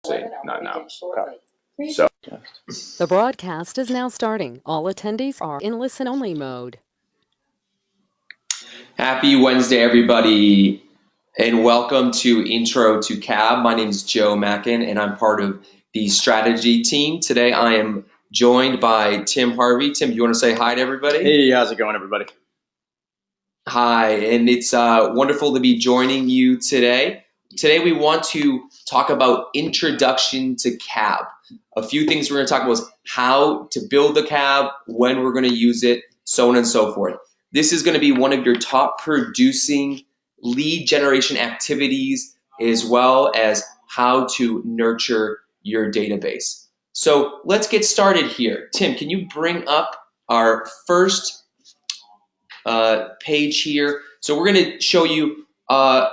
Not now. Okay. So The broadcast is now starting. All attendees are in listen-only mode. Happy Wednesday, everybody, and welcome to Intro to CAB. My name is Joe Mackin, and I'm part of the strategy team. Today, I am joined by Tim Harvey. Tim, do you want to say hi to everybody? Hey, how's it going, everybody? Hi, and it's wonderful to be joining you today. Today, we want to talk about introduction to CAB. A few things we're going to talk about is how to build the CAB, when we're going to use it, so on and so forth. This is going to be one of your top producing lead generation activities, as well as how to nurture your database. So let's get started here. Tim, can you bring up our first page here? So we're going to show you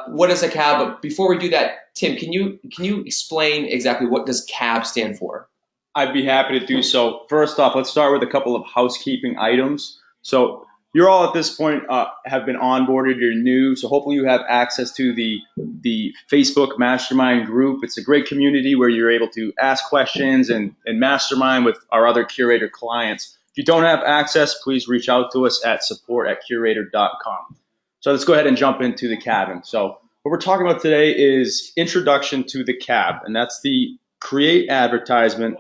what is a CAB. But before we do that, Tim, can you explain exactly what does CAB stand for? I'd be happy to do so. First off, let's start with a couple of housekeeping items. So you're all at this point have been onboarded, you're new, so hopefully you have access to the Facebook Mastermind group. It's a great community where you're able to ask questions and mastermind with our other Curator clients. If you don't have access, please reach out to us at support@curator.com. So let's go ahead and jump into the cabin. So what we're talking about today is introduction to the CAB, and that's the create advertisement,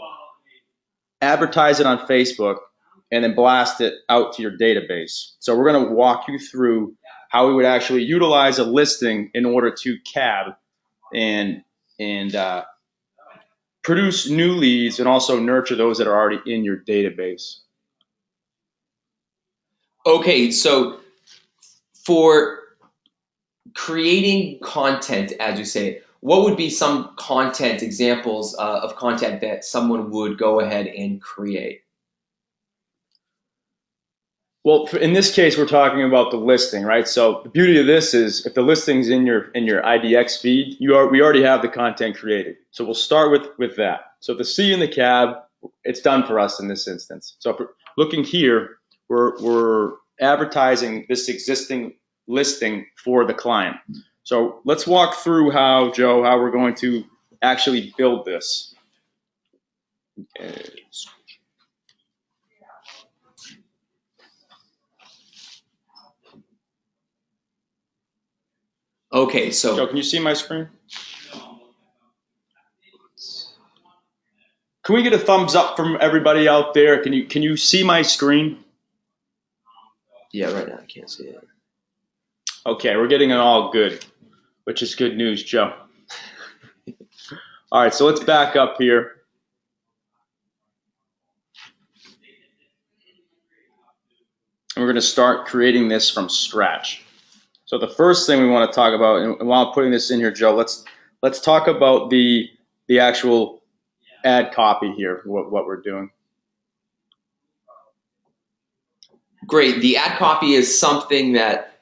advertise it on Facebook, and then blast it out to your database. So we're going to walk you through how we would actually utilize a listing in order to CAB and produce new leads and also nurture those that are already in your database. Okay, so for creating content, as you say, what would be some content examples of content that someone would go ahead and create? Well, in this case, we're talking about the listing, right? So the beauty of this is if the listing's in your IDX feed, we already have the content created. So we'll start with that. So the C in the CAB, it's done for us in this instance. So if we're looking here, we're advertising this existing listing for the client. So let's walk through how we're going to actually build this. Okay, so Joe, can you see my screen? Can we get a thumbs up from everybody out there? Can you see my screen? yeah, right now I can't see it. Okay, we're getting it all good, which is good news, Joe. All right, so let's back up here. And we're going to start creating this from scratch. So the first thing we want to talk about, and while I'm putting this in here, Joe, let's talk about the actual ad copy here, what we're doing. Great. The ad copy is something that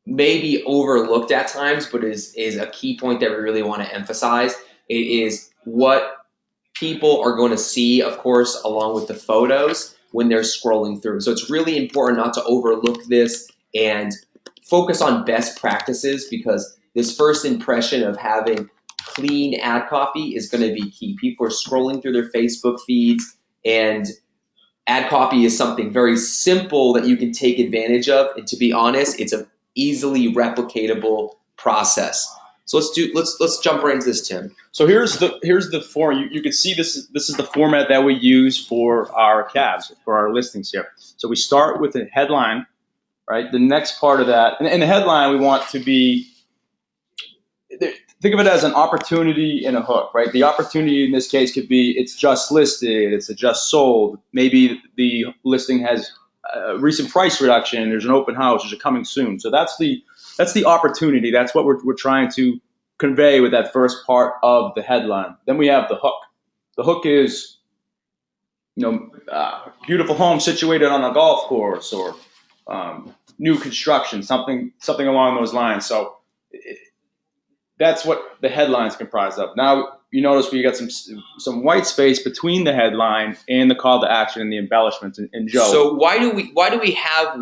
may be overlooked at times, but is a key point that we really want to emphasize. It is what people are going to see, of course, along with the photos when they're scrolling through. So it's really important not to overlook this and focus on best practices, because this first impression of having clean ad copy is going to be key. People are scrolling through their Facebook feeds, and ad copy is something very simple that you can take advantage of. And to be honest, it's an easily replicatable process. So let's jump right into this, Tim. So here's the form. You can see this is the format that we use for our CABs, for our listings here. So we start with a headline, right? The next part of that, and the headline we want to be, think of it as an opportunity and a hook, right? The opportunity in this case could be it's just listed, it's a just sold. Maybe the listing has a recent price reduction, there's an open house, there's a coming soon. So that's the opportunity. That's what we're trying to convey with that first part of the headline. Then we have the hook. The hook is, beautiful home situated on a golf course, or new construction, something along those lines. So that's what the headline's comprised of. Now you notice we got some white space between the headline and the call to action and the embellishments. And Joe, so why do we have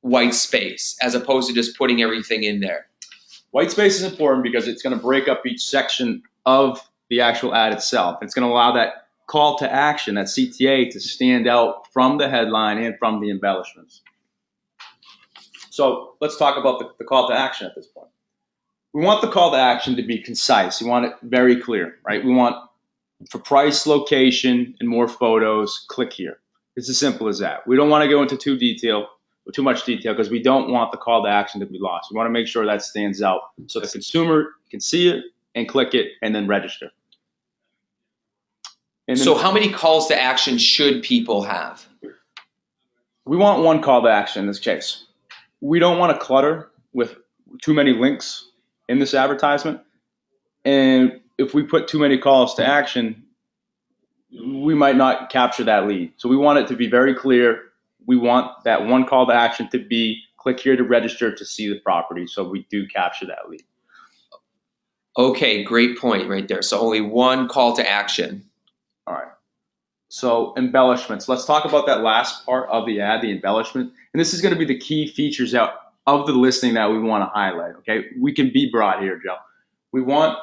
white space as opposed to just putting everything in there? White space is important because it's going to break up each section of the actual ad itself. It's going to allow that call to action, that CTA, to stand out from the headline and from the embellishments. So let's talk about the call to action at this point. We want the call to action to be concise. We want it very clear, right? We want, for price, location, and more photos, click here. It's as simple as that. We don't want to go into too much detail because we don't want the call to action to be lost. We want to make sure that stands out so the consumer can see it and click it and then register. And then, so how many calls to action should people have? we want one call to action in this case. We don't want to clutter with too many links in this advertisement. And if we put too many calls to action, we might not capture that lead. So we want it to be very clear. We want that one call to action to be click here to register to see the property. So we do capture that lead. Okay, great point right there. So only one call to action. All right. So embellishments. Let's talk about that last part of the ad, the embellishment. And this is going to be the key features out of the listing that we want to highlight. Okay, we can be broad here, Joe. We want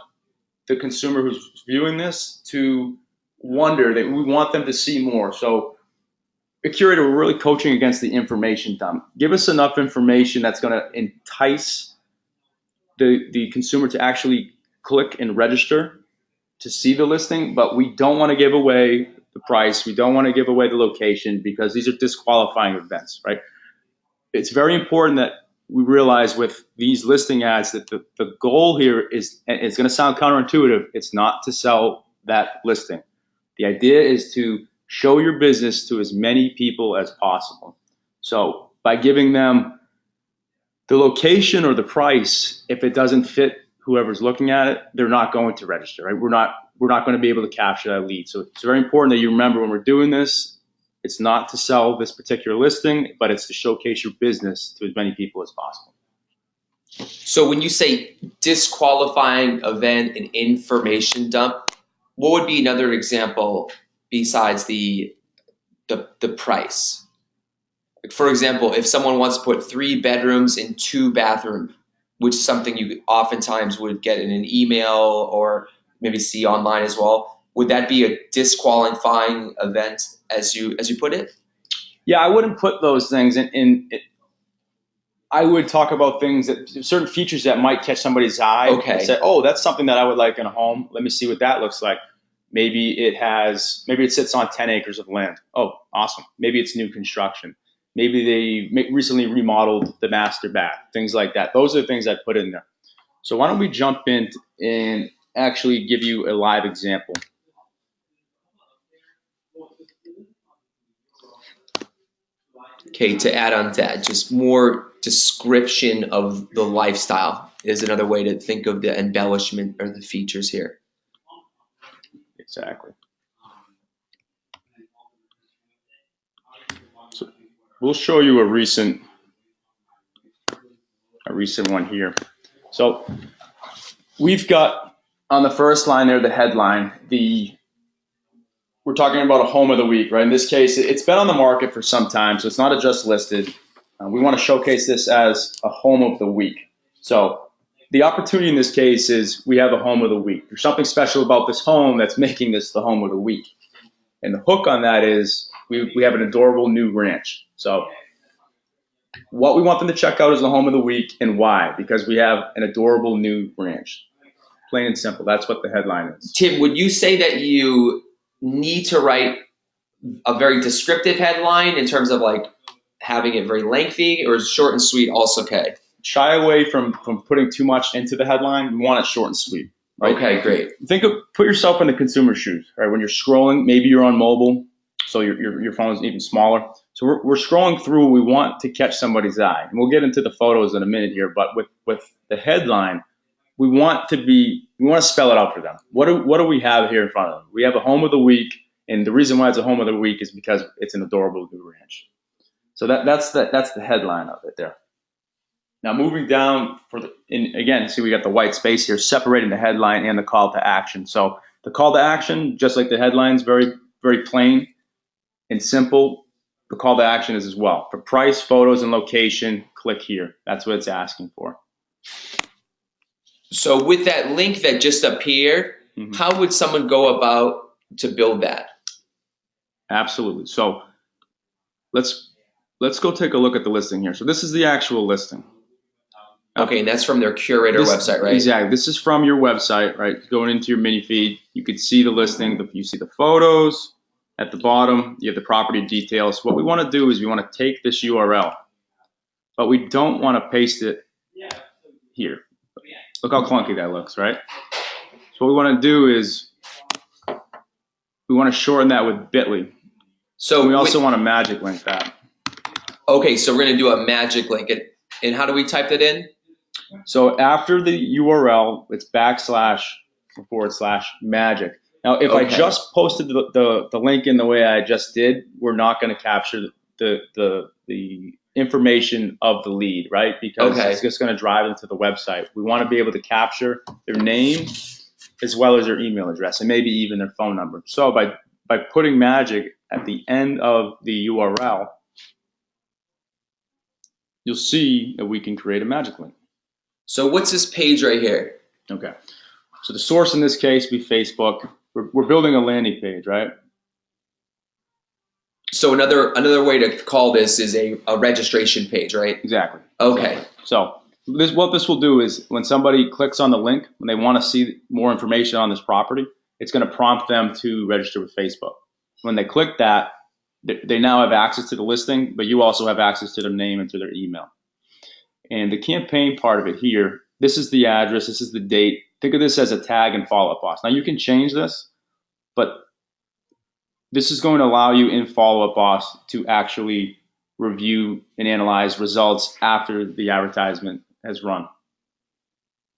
the consumer who's viewing this to wonder, that we want them to see more. So a curator, we're really coaching against the information dump. Give us enough information that's going to entice the consumer to actually click and register to see the listing, but we don't want to give away the price. We don't want to give away the location because these are disqualifying events, right? It's very important that we realize with these listing ads that the goal here is, and it's going to sound counterintuitive, it's not to sell that listing. The idea is to show your business to as many people as possible. So by giving them the location or the price, if it doesn't fit whoever's looking at it, they're not going to register, right? We're not going to be able to capture that lead. So it's very important that you remember when we're doing this, it's not to sell this particular listing, but it's to showcase your business to as many people as possible. So when you say disqualifying event and information dump, what would be another example besides the price? Like for example, if someone wants to put 3 bedrooms and 2 bathrooms, which is something you oftentimes would get in an email or maybe see online as well, would that be a disqualifying event as you put it? Yeah, I wouldn't put those things in I would talk about things that certain features that might catch somebody's eye. Okay. And say, oh, that's something that I would like in a home. Let me see what that looks like. Maybe it sits on 10 acres of land. Oh, awesome. Maybe it's new construction. Maybe they recently remodeled the master bath, things like that. Those are the things I put in there. So why don't we jump in and actually give you a live example. Okay, to add on to that, just more description of the lifestyle is another way to think of the embellishment or the features here. Exactly. So we'll show you a recent one here. So we've got on the first line there, the headline, we're talking about a home of the week, right? In this case, it's been on the market for some time, so it's not a just listed. We want to showcase this as a home of the week. So the opportunity in this case is we have a home of the week. There's something special about this home that's making this the home of the week. And the hook on that is we have an adorable new ranch. So what we want them to check out is the home of the week, and why? Because we have an adorable new ranch. Plain and simple. That's what the headline is. Tim, would you say that you need to write a very descriptive headline in terms of like having it very lengthy, or is short and sweet also okay? Shy away from putting too much into the headline. We want it short and sweet. Right? Okay, great. Put yourself in the consumer's shoes. Right, when you're scrolling, maybe you're on mobile, so your phone is even smaller. So we're scrolling through. We want to catch somebody's eye, and we'll get into the photos in a minute here. But with the headline, we want to spell it out for them. What do we have here in front of them? We have a home of the week, and the reason why it's a home of the week is because it's an adorable new ranch. So that's the headline of it there. Now moving down again, see we got the white space here separating the headline and the call to action. So the call to action, just like the headline, is very, very plain and simple. The call to action is as well. For price, photos, and location, click here. That's what it's asking for. So with that link that just appeared, Mhm. how would someone go about to build that? Absolutely. So let's go take a look at the listing here. So this is the actual listing. Okay, and that's from their curator website, right? Exactly. This is from your website, right? Going into your mini feed, you could see the listing. You see the photos at the bottom. You have the property details. What we want to do is we want to take this URL, but we don't want to paste it here. Look how clunky that looks, right? So what we want to do is we want to shorten that with Bitly. So we also want to magic link that. Okay, so we're going to do a magic link. And how do we type that in? So after the URL, it's / magic. Now, if I just posted the link in the way I just did, we're not going to capture the information of the lead, right? Because it's just going to drive them to the website. We want to be able to capture their name as well as their email address and maybe even their phone number. So by putting magic at the end of the URL, you'll see that we can create a magic link. So what's this page right here? Okay. So the source in this case be Facebook. We're building a landing page, right? So another way to call this is a registration page, right? Exactly. Okay. So what this will do is when somebody clicks on the link, when they want to see more information on this property, it's going to prompt them to register with Facebook. When they click that, they now have access to the listing, but you also have access to their name and to their email. And the campaign part of it here, this is the address, this is the date. Think of this as a tag and follow-up boss. Now you can change this, but this is going to allow you in follow-up boss to actually review and analyze results after the advertisement has run.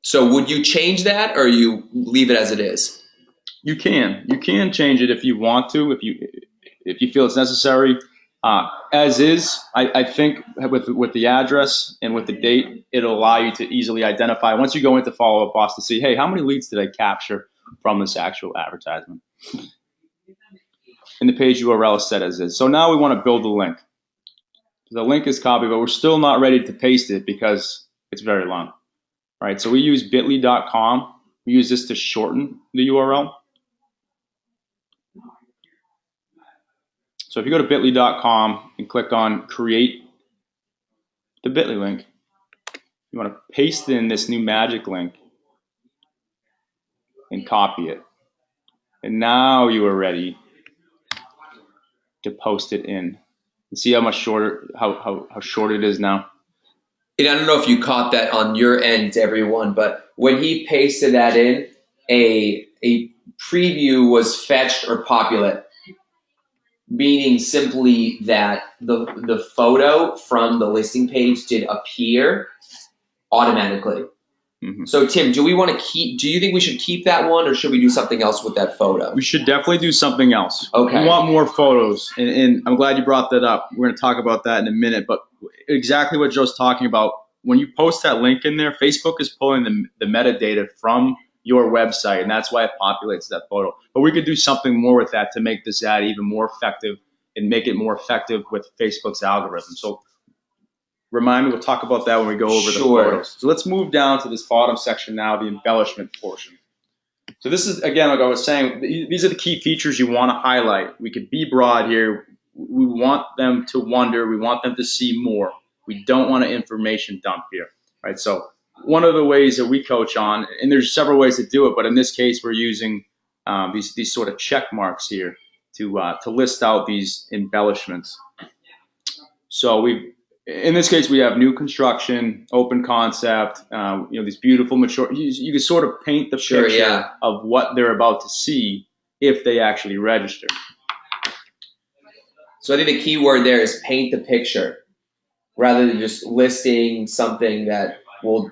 So would you change that or you leave it as it is? You can change it if you want to, if you feel it's necessary. As is, I think with the address and with the date, it'll allow you to easily identify once you go into follow-up boss to see, hey, how many leads did I capture from this actual advertisement? And the page URL is set as is. So now we want to build the link. The link is copied, but we're still not ready to paste it because it's very long. All right, so we use bit.ly.com. We use this to shorten the URL. So if you go to bit.ly.com and click on create the Bitly link, you want to paste in this new magic link and copy it. And now you are ready to post it in. You see how much shorter, how short it is now? And I don't know if you caught that on your end, everyone, but when he pasted that in, a preview was fetched or populate, meaning simply that the photo from the listing page did appear automatically. Mm-hmm. So Tim, do you think we should keep that one or should we do something else with that photo? We should definitely do something else. Okay. We want more photos, and I'm glad you brought that up. We're going to talk about that in a minute, but exactly what Joe's talking about, when you post that link in there, Facebook is pulling the metadata from your website, and that's why it populates that photo. But we could do something more with that to make this ad even more effective and make it more effective with Facebook's algorithm. So remind me, we'll talk about that when we go over the photos. So let's move down to this bottom section now, the embellishment portion. So this is, again, like I was saying, these are the key features you want to highlight. We could be broad here. We want them to wonder. We want them to see more. We don't want an information dump here, right? So one of the ways that we coach on, and there's several ways to do it, but in this case, we're using these sort of check marks here to list out these embellishments. So in this case, we have new construction, open concept, these beautiful mature. You can sort of paint the picture of what they're about to see if they actually register. So I think the key word there is paint the picture, rather than just listing something that will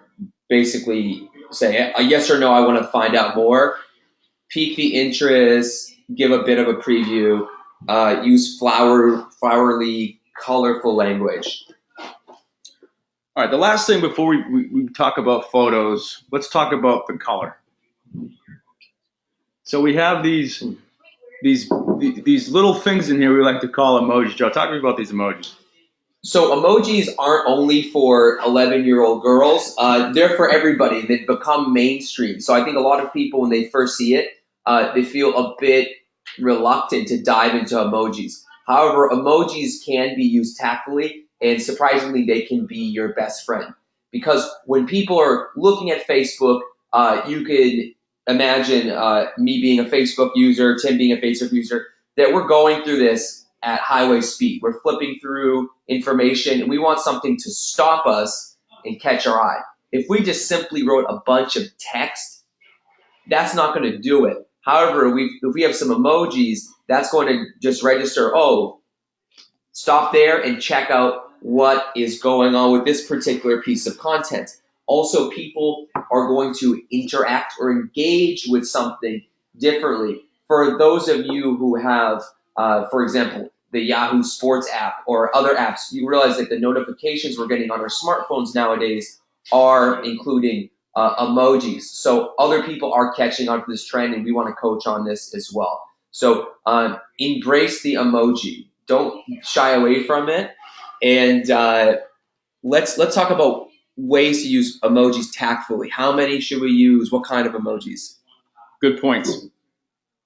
basically say a yes or no. I want to find out more. Pique the interest. Give a bit of a preview. Use flowery, colorful language. All right, the last thing before we talk about photos, let's talk about the color. So we have these little things in here we like to call emojis. Joe, talk to me about these emojis. So emojis aren't only for 11-year-old girls. They're for everybody. They've become mainstream. So I think a lot of people, when they first see it, they feel a bit reluctant to dive into emojis. However, emojis can be used tactfully, and surprisingly, they can be your best friend. Because when people are looking at Facebook, you could imagine me being a Facebook user, Tim being a Facebook user, that we're going through this at highway speed. We're flipping through information and we want something to stop us and catch our eye. If we just simply wrote a bunch of text, that's not going to do it. However, if we have some emojis, that's going to just register, oh, stop there and check out what is going on with this particular piece of content. Also, people are going to interact or engage with something differently. For those of you who have, for example, the Yahoo Sports app or other apps, you realize that the notifications we're getting on our smartphones nowadays are including emojis. So other people are catching on to this trend, and we want to coach on this as well. So embrace the emoji. Don't shy away from it. And let's talk about ways to use emojis tactfully. How many should we use? What kind of emojis? Good points.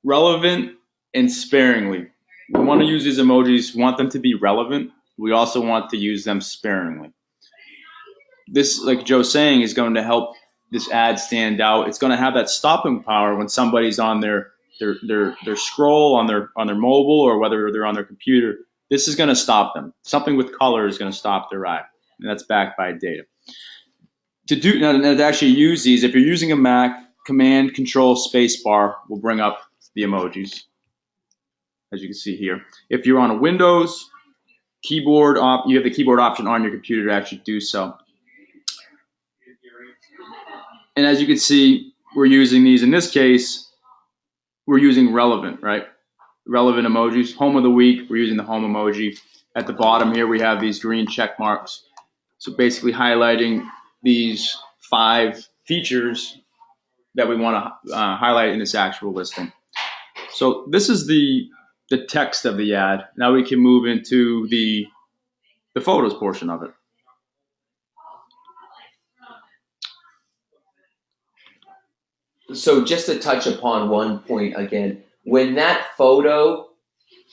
Relevant and sparingly. We want to use these emojis, want them to be relevant. We also want to use them sparingly. This, like Joe's saying, is going to help this ad stand out. It's going to have that stopping power when somebody's on their scroll on their mobile, or whether they're on their computer. This is going to stop them. Something with color is going to stop their eye, and that's backed by data. To actually use these, if you're using a Mac, Command Control Space Bar will bring up the emojis, as you can see here. If you're on a Windows keyboard, you have the keyboard option on your computer to actually do so. And as you can see, we're using these. In this case, we're using relevant, right? Relevant emojis. Home of the week, we're using the home emoji. At the bottom here, we have these green check marks. So basically highlighting these 5 features that we want to highlight in this actual listing. So this is the text of the ad. Now we can move into the photos portion of it. So just to touch upon one point again, when that photo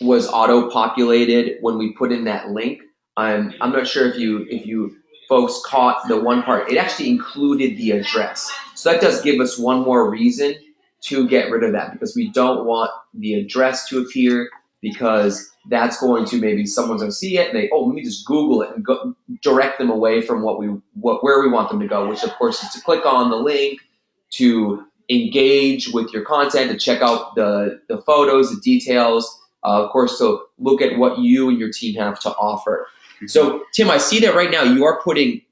was auto-populated, when we put in that link, I'm not sure if you folks caught the one part. It actually included the address. So that does give us one more reason to get rid of that, because we don't want the address to appear, because that's going to, maybe someone's going to see it and let me just Google it and go direct them away from where we want them to go, which of course is to click on the link, to engage with your content, to check out the photos, the details, of course, to look at what you and your team have to offer. So, Tim, I see that right now you are putting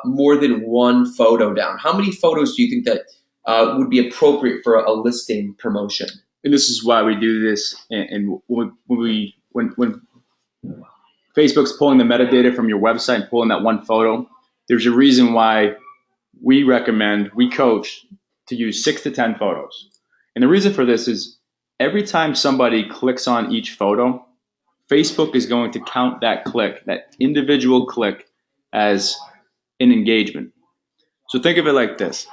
more than one photo down. How many photos do you think that would be appropriate for a listing promotion? And this is why we do this. And when Facebook's pulling the metadata from your website and pulling that one photo, there's a reason why we coach to use 6 to 10 photos. And the reason for this is every time somebody clicks on each photo, Facebook is going to count that click, that individual click, as an engagement. So think of it like this.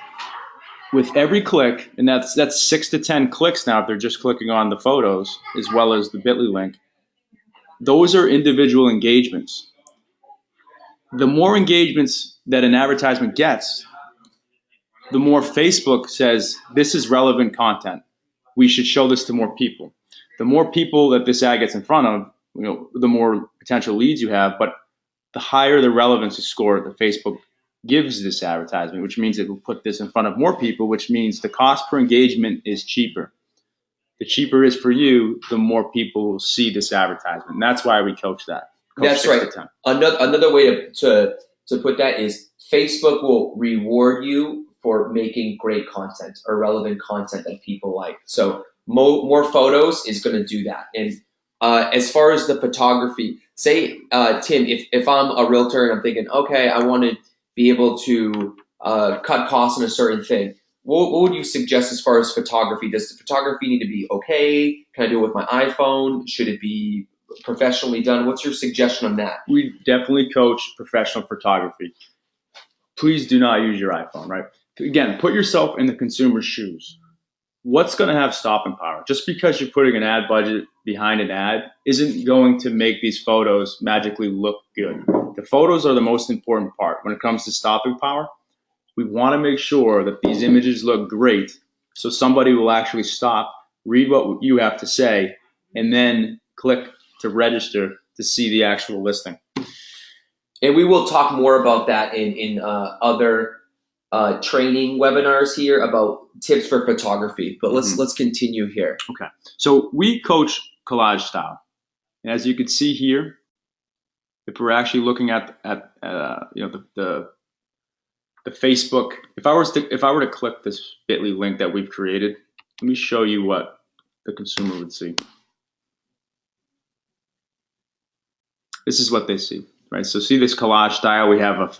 With every click, and that's 6 to 10 clicks now if they're just clicking on the photos as well as the bit.ly link, those are individual engagements. The more engagements that an advertisement gets, the more Facebook says, this is relevant content. We should show this to more people. The more people that this ad gets in front of, the more potential leads you have, but the higher the relevancy score that Facebook gives this advertisement, which means it will put this in front of more people, which means the cost per engagement is cheaper. The cheaper it is for you, the more people will see this advertisement. And that's why we coach that. That's right. Another way to put that is Facebook will reward you for making great content or relevant content that people like. So more photos is going to do that. And as far as the photography, say, Tim, if I'm a realtor and I'm thinking, okay, I want to be able to cut costs on a certain thing, what would you suggest as far as photography? Does the photography need to be okay? Can I do it with my iPhone? Should it be professionally done. What's your suggestion on that? We definitely coach professional photography. Please do not use your iPhone, right? Again, put yourself in the consumer's shoes. What's going to have stopping power? Just because you're putting an ad budget behind an ad isn't going to make these photos magically look good. The photos are the most important part. When it comes to stopping power, we want to make sure that these images look great so somebody will actually stop, read what you have to say, and then click to register to see the actual listing. And we will talk more about that in other training webinars here about tips for photography. But let's continue here. Okay, so we coach collage style, and as you can see here, if we're actually looking at the Facebook, if I were to click this bit.ly link that we've created, let me show you what the consumer would see. This is what they see, right? So see this collage style. We have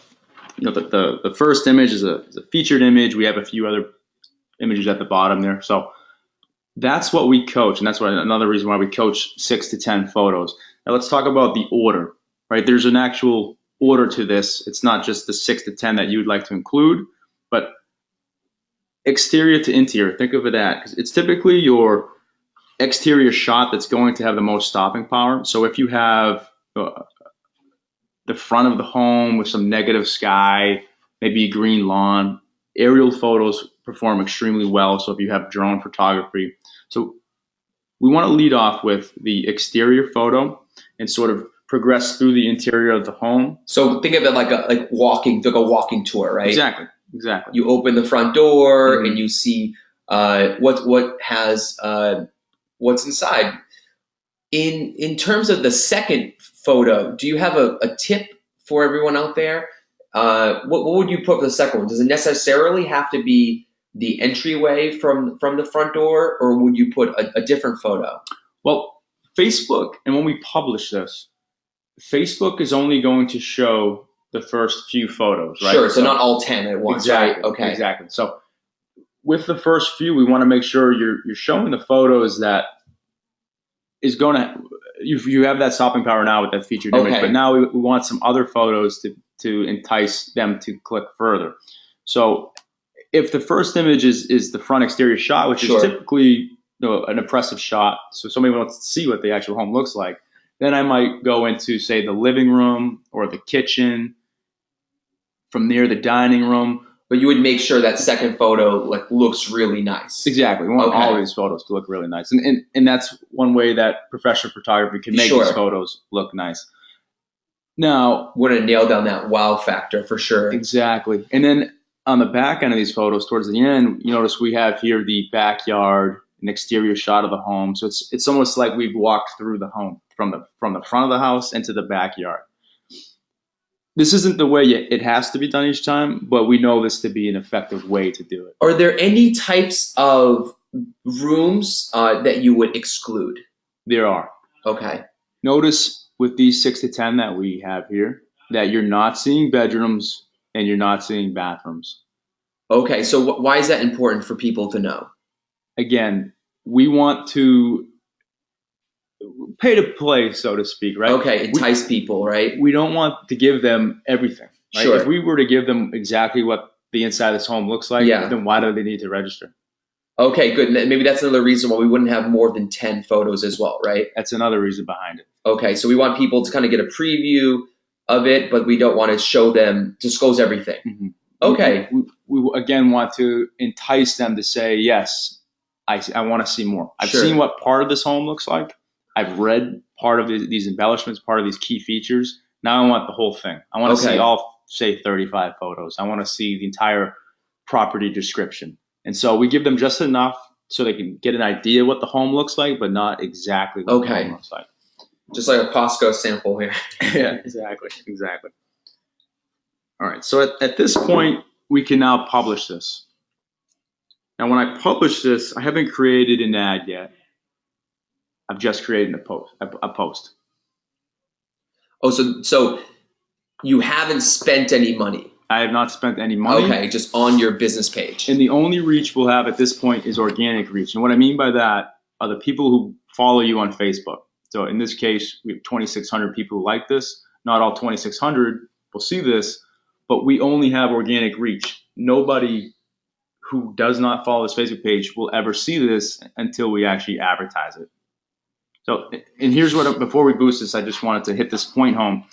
the first image is a featured image. We have a few other images at the bottom there. So that's what we coach, and that's another reason why we coach 6 to 10 photos. Now let's talk about the order, right? There's an actual order to this. It's not just the 6 to 10 that you'd like to include, but exterior to interior. Think of it as it's typically your exterior shot that's going to have the most stopping power. So if you have the front of the home with some negative sky, maybe a green lawn, aerial photos perform extremely well. So if you have drone photography, so we want to lead off with the exterior photo and sort of progress through the interior of the home. So think of it like a walking tour, right? Exactly. You open the front door and you see what's inside. In terms of the second photo, do you have a tip for everyone out there? What would you put for the second one? Does it necessarily have to be the entryway from the front door, or would you put a different photo? Well, Facebook, and when we publish this, Facebook is only going to show the first few photos, right? Sure, so not all 10 at once, exactly, right? Okay. Exactly. So with the first few, we want to make sure you're showing the photos that is going to, you have that stopping power now with that featured image, but now we want some other photos to entice them to click further. So if the first image is the front exterior shot, which is typically an impressive shot, so somebody wants to see what the actual home looks like, then I might go into, say, the living room or the kitchen, from there the dining room. But you would make sure that second photo looks really nice. Exactly. We want all these photos to look really nice. And that's one way that professional photography can make these photos look nice. Now, want to nail down that wow factor for sure. Exactly. And then on the back end of these photos, towards the end, you notice we have here the backyard, an exterior shot of the home. So it's almost like we've walked through the home from the front of the house into the backyard. This isn't the way it has to be done each time, but we know this to be an effective way to do it. Are there any types of rooms that you would exclude? There are. Okay. Notice with these 6 to 10 that we have here that you're not seeing bedrooms and you're not seeing bathrooms. Okay, so why is that important for people to know? Again, we want to pay to play, so to speak, right? Okay, entice people, right? We don't want to give them everything. Right? Sure. If we were to give them exactly what the inside of this home looks like, then why do they need to register? Okay, good. Maybe that's another reason why we wouldn't have more than 10 photos as well, right? That's another reason behind it. Okay, so we want people to kind of get a preview of it, but we don't want to show them, disclose everything. Mm-hmm. Okay. We again want to entice them to say, yes, I want to see more. I've seen what part of this home looks like. I've read part of these embellishments, part of these key features. Now I want the whole thing. I want to see all, say, 35 photos. I want to see the entire property description. And so we give them just enough so they can get an idea what the home looks like, but not exactly what the home looks like. Just like a Costco sample here. Yeah, exactly. All right, so at this point, we can now publish this. Now, when I publish this, I haven't created an ad yet. I've just created a post. Oh, so you haven't spent any money? I have not spent any money. Okay, just on your business page. And the only reach we'll have at this point is organic reach. And what I mean by that are the people who follow you on Facebook. So in this case, we have 2,600 people who like this. Not all 2,600 will see this, but we only have organic reach. Nobody who does not follow this Facebook page will ever see this until we actually advertise it. So, and here's what, before we boost this, I just wanted to hit this point home.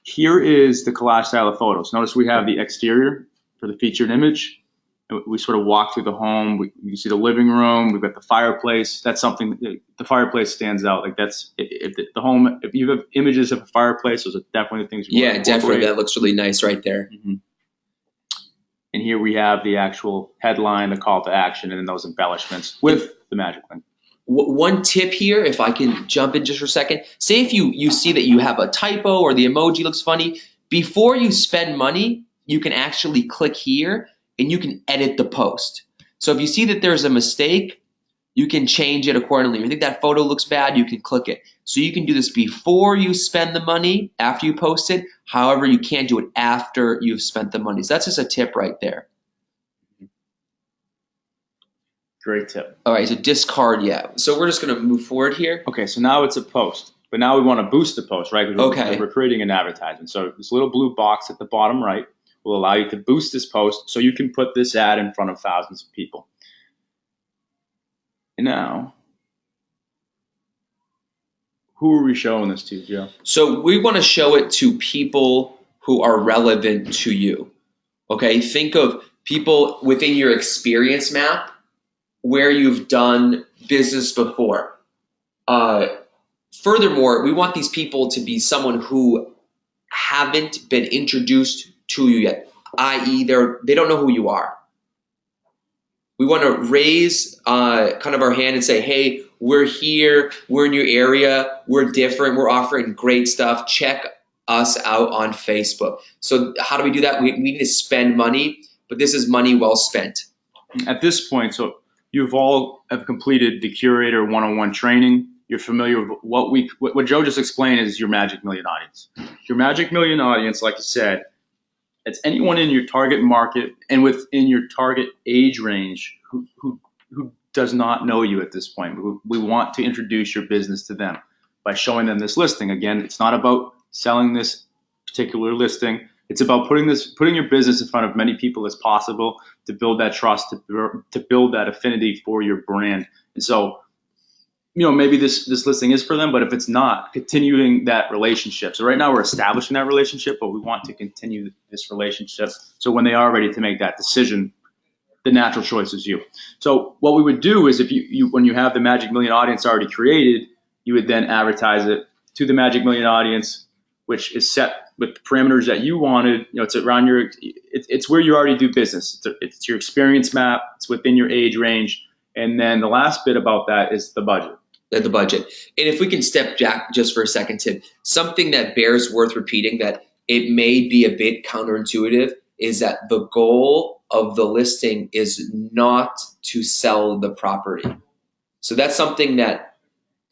Here is the collage style of photos. Notice we have the exterior for the featured image. We sort of walk through the home. You see the living room. We've got the fireplace. That's something. The fireplace stands out. Like that's if the home. If you have images of a fireplace, those are definitely the things. Yeah, definitely. That looks really nice right there. Mm-hmm. And here we have the actual headline, the call to action, and then those embellishments with the magic link. One tip here, if I can jump in just for a second. Say if you see that you have a typo or the emoji looks funny, before you spend money, you can actually click here and you can edit the post. So if you see that there's a mistake, you can change it accordingly. If you think that photo looks bad, you can click it. So you can do this before you spend the money, after you post it. However, you can't do it after you've spent the money. So that's just a tip right there. Great tip. All right, so discard, yeah. So we're just gonna move forward here. Okay, so now it's a post, but now we want to boost the post, right? Okay. We're creating an advertisement. So this little blue box at the bottom right will allow you to boost this post so you can put this ad in front of thousands of people. And now, who are we showing this to, Joe? So we want to show it to people who are relevant to you. Okay, think of people within your experience map where you've done business before. Furthermore, we want these people to be someone who haven't been introduced to you yet, i.e. they don't know who you are. We want to raise kind of our hand and say, hey, we're here, we're in your area, we're different, we're offering great stuff, check us out on Facebook. So how do we do that? We need to spend money, but this is money well spent. At this point, so you've all have completed the Curator 101 training. You're familiar with what Joe just explained is your Magic Million audience. Your Magic Million audience, like you said, it's anyone in your target market and within your target age range who does not know you at this point. We want to introduce your business to them by showing them this listing. Again, it's not about selling this particular listing. It's about putting your business in front of many people as possible to build that trust, to build that affinity for your brand. And so, maybe this listing is for them, but if it's not, continuing that relationship. So right now we're establishing that relationship, but we want to continue this relationship. So when they are ready to make that decision, the natural choice is you. So what we would do is if when you have the Magic Million audience already created, you would then advertise it to the Magic Million audience, which is set with the parameters that you wanted. It's around it's where you already do business. It's your experience map. It's within your age range. And then the last bit about that is the budget. The budget. And if we can step back just for a second, Tim, something that bears worth repeating that it may be a bit counterintuitive is that the goal of the listing is not to sell the property. So that's something that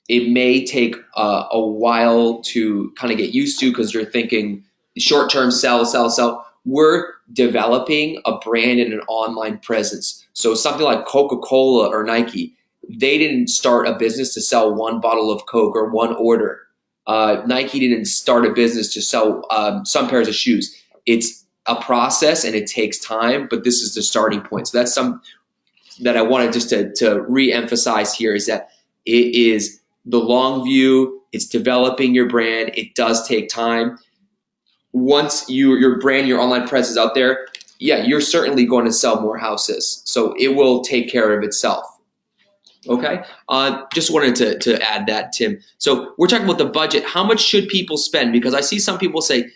it may take a while to kind of get used to because you're thinking short-term sell. We're developing a brand and an online presence. So something like Coca-Cola or Nike, they didn't start a business to sell one bottle of Coke or one order. Nike didn't start a business to sell some pairs of shoes. It's a process and it takes time, but this is the starting point. So that's some that I wanted just to re-emphasize here is that it is the long view. It's developing your brand. It does take time. Once your brand, your online presence is out there, yeah, you're certainly going to sell more houses. So it will take care of itself. Okay, just wanted to add that, Tim. So we're talking about the budget. How much should people spend? Because I see some people say,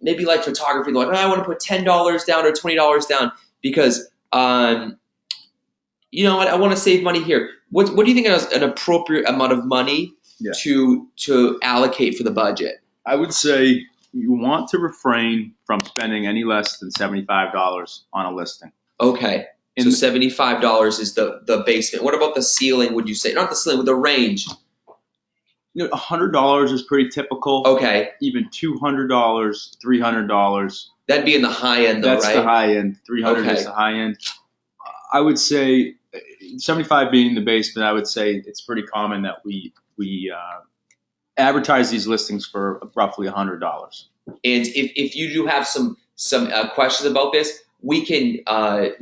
maybe like photography, they're like, I want to put $10 down or $20 down because, I want to save money here. What do you think is an appropriate amount of money to allocate for the budget? I would say you want to refrain from spending any less than $75 on a listing. Okay. So $75 is the basement. What about the ceiling, would you say? Not the ceiling, but the range. $100 is pretty typical. Okay. Even $200, $300. That'd be in the high end, though, right? That's the high end. 300 is the high end. I would say 75 being the basement, I would say it's pretty common that we we advertise these listings for roughly $100. And if you do have some questions about this, we can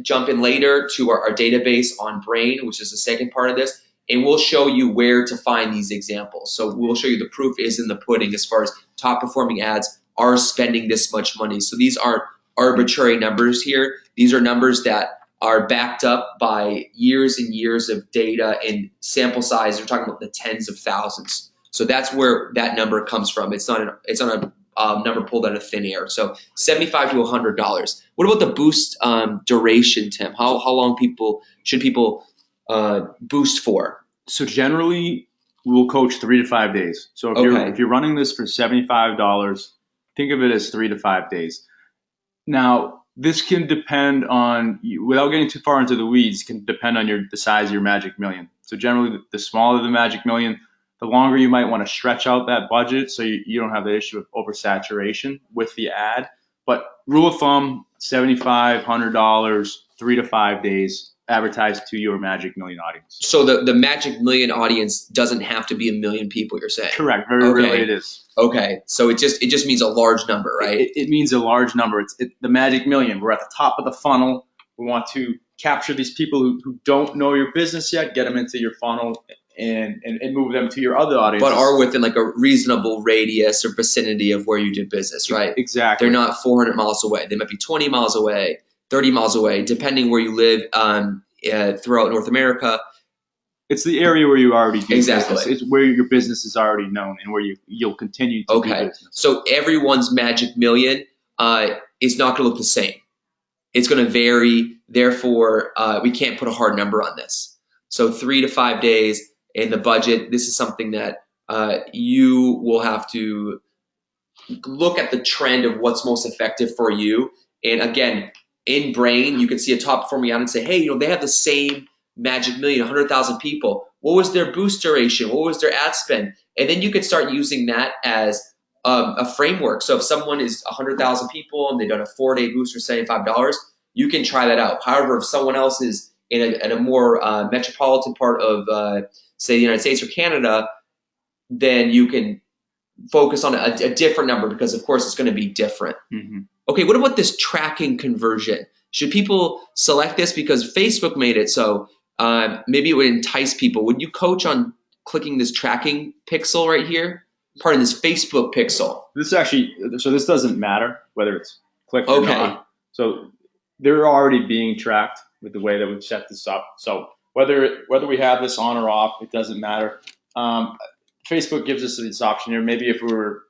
jump in later to our database on Brain, which is the second part of this, and we'll show you where to find these examples. So we'll show you the proof is in the pudding as far as top performing ads are spending this much money. So these aren't arbitrary numbers here. These are numbers that are backed up by years and years of data and sample size. We're talking about the tens of thousands. So that's where that number comes from. It's not a number pulled out of thin air. So $75 to $100. What about the boost duration, Tim? How long should people boost for? So generally, we'll coach 3 to 5 days. So if you're running this for $75, think of it as 3 to 5 days. Now, this can depend on, without getting too far into the weeds, can depend on the size of your Magic Million. So generally, the smaller the Magic Million, the longer you might want to stretch out that budget so you don't have the issue of oversaturation with the ad. But rule of thumb, $75, $100, 3 to 5 days, advertise to your Magic Million audience. So the Magic Million audience doesn't have to be 1 million people, you're saying? Correct. Very rarely it is. Okay. So it just means a large number, right? It means a large number. It's the Magic Million. We're at the top of the funnel. We want to capture these people who don't know your business yet, get them into your funnel, and move them to your other audience. But are within like a reasonable radius or vicinity of where you do business, right? Exactly. They're not 400 miles away. They might be 20 miles away, 30 miles away, depending where you live throughout North America. It's the area where you already do exactly. business. It's where your business is already known and where you'll continue to do business. So everyone's Magic Million is not going to look the same. It's going to vary. Therefore, we can't put a hard number on this. So 3 to 5 days in the budget. This is something that you will have to look at the trend of what's most effective for you. And again, in Brain, you can see a top performing ad and say, hey, they have the same Magic Million, 100,000 people. What was their boost duration? What was their ad spend? And then you can start using that as a framework. So if someone is 100,000 people and they've done a 4-day boost for $75, you can try that out. However, if someone else is in a more metropolitan part of, say, the United States or Canada, then you can focus on a different number because, of course, it's going to be different. Mm-hmm. Okay, what about this tracking conversion? Should people select this because Facebook made it so maybe it would entice people? Would you coach on clicking this tracking pixel right here? Pardon, this Facebook pixel. This doesn't matter whether it's clicked or not. So they're already being tracked with the way that we've set this up. So whether we have this on or off, it doesn't matter. Facebook gives us this option here. Maybe if we were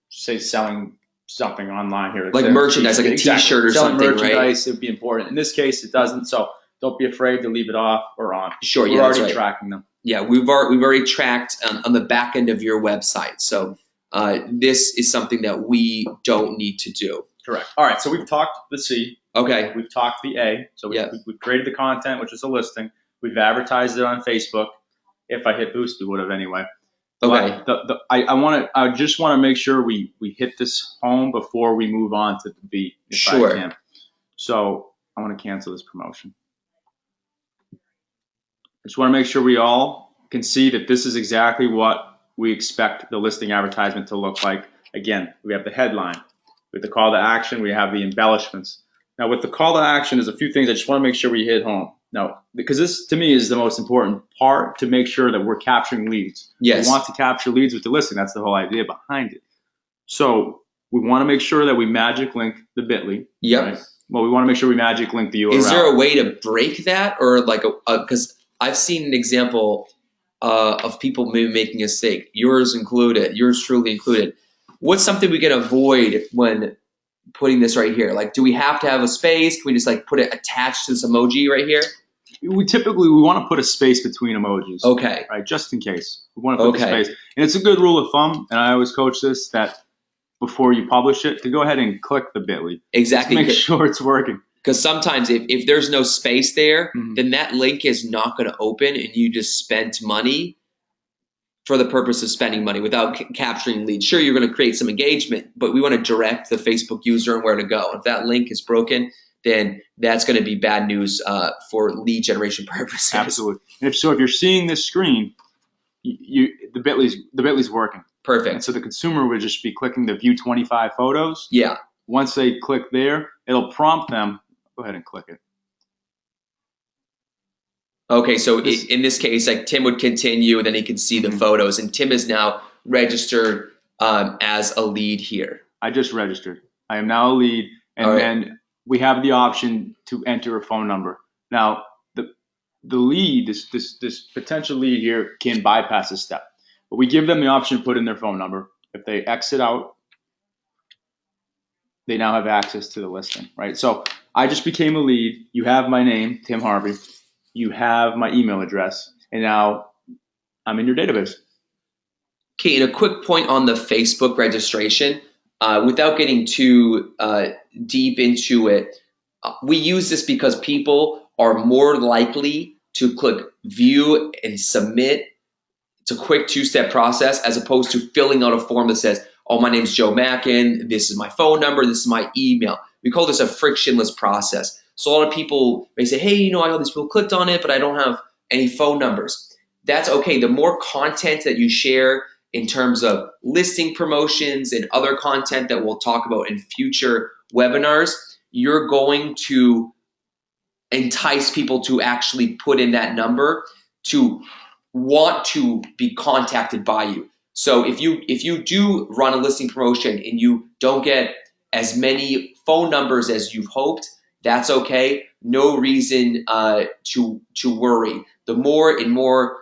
say selling something online here, like merchandise, like a T-shirt or selling something, merchandise, right? It would be important. In this case, it doesn't. So don't be afraid to leave it off or on. Sure, we're already tracking them. Yeah, we've already tracked on the back end of your website. So this is something that we don't need to do. Correct. All right. So we've talked the C. Okay. We've talked the A. So we've created the content, which is a listing. We've advertised it on Facebook. If I hit boost, we would have anyway. Okay. I just want to make sure we hit this home before we move on to the B. Sure. I can. So I want to cancel this promotion. I just want to make sure we all can see that this is exactly what we expect the listing advertisement to look like. Again, we have the headline, with the call to action, we have the embellishments. Now, with the call to action, there's a few things I just want to make sure we hit home. Now, because this to me is the most important part to make sure that we're capturing leads. Yes. We want to capture leads with the listing. That's the whole idea behind it. So we want to make sure that we magic link the bit.ly. Yep. Right? Well, we want to make sure we magic link the URL. Is there a way to break that, or like because I've seen an example of people maybe making a mistake, yours truly included. What's something we can avoid when putting this right here? Like, do we have to have a space? Can we just like put it attached to this emoji right here? We want to put a space between emojis. Okay. Right, just in case. We want to put the space. And it's a good rule of thumb, and I always coach this, that before you publish it, to go ahead and click the bit.ly. Exactly. Just make sure it's working. Because sometimes if there's no space there, then that link is not going to open and you just spent money for the purpose of spending money without capturing leads. Sure, you're going to create some engagement, but we want to direct the Facebook user on where to go. If that link is broken, then that's going to be bad news for lead generation purposes. Absolutely. And if you're seeing this screen, the Bitly's working. And Perfect. so the consumer would just be clicking the view 25 photos. Yeah. Once they click there, it'll prompt them. Go ahead and click it. Okay, so in this case, like Tim would continue, and then he can see the photos, and Tim is now registered as a lead here. I just registered. I am now a lead, and then we have the option to enter a phone number. Now, the lead, this potential lead here, can bypass this step, but we give them the option to put in their phone number. If they exit out, they now have access to the listing, right? So I just became a lead. You have my name, Tim Harvey. You have my email address, and now I'm in your database. Okay, and a quick point on the Facebook registration. Without getting too deep into it, we use this because people are more likely to click view and submit. It's a quick two-step process as opposed to filling out a form that says, oh, my name's Joe Mackin, this is my phone number, this is my email. We call this a frictionless process. So a lot of people may say, hey, you know, I know these people clicked on it, but I don't have any phone numbers. That's okay. The more content that you share in terms of listing promotions and other content that we'll talk about in future webinars, you're going to entice people to actually put in that number to want to be contacted by you. So if you do run a listing promotion and you don't get as many phone numbers as you've hoped, that's okay. No reason to worry. The more and more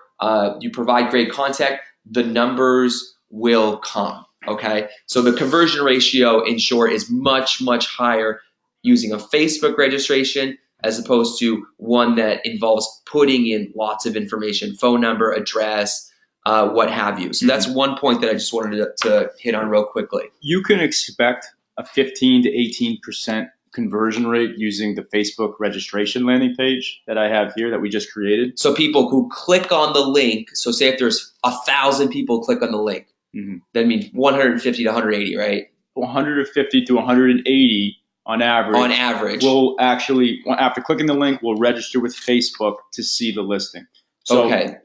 you provide great content, the numbers will come. Okay, so the conversion ratio, in short, is much, much higher using a Facebook registration as opposed to one that involves putting in lots of information, phone number, address, what have you. So that's one point that I just wanted to hit on real quickly. You can expect a 15 to 18% conversion rate using the Facebook registration landing page that I have here that we just created. So people who click on the link, so say if there's 1,000 people click on the link, that means 150 to 180, right? 150 to 180 on average. On average. Will actually, after clicking the link, will register with Facebook to see the listing. So, okay.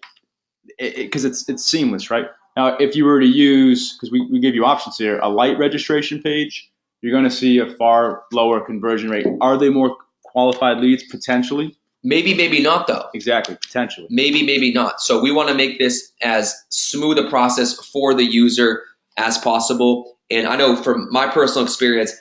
Because it's seamless, right? Now, if you were to use, because we give you options here, a light registration page, you're going to see a far lower conversion rate. Are they more qualified leads? Potentially. Maybe, maybe not, though. Exactly, potentially. Maybe, maybe not. So we want to make this as smooth a process for the user as possible. And I know from my personal experience,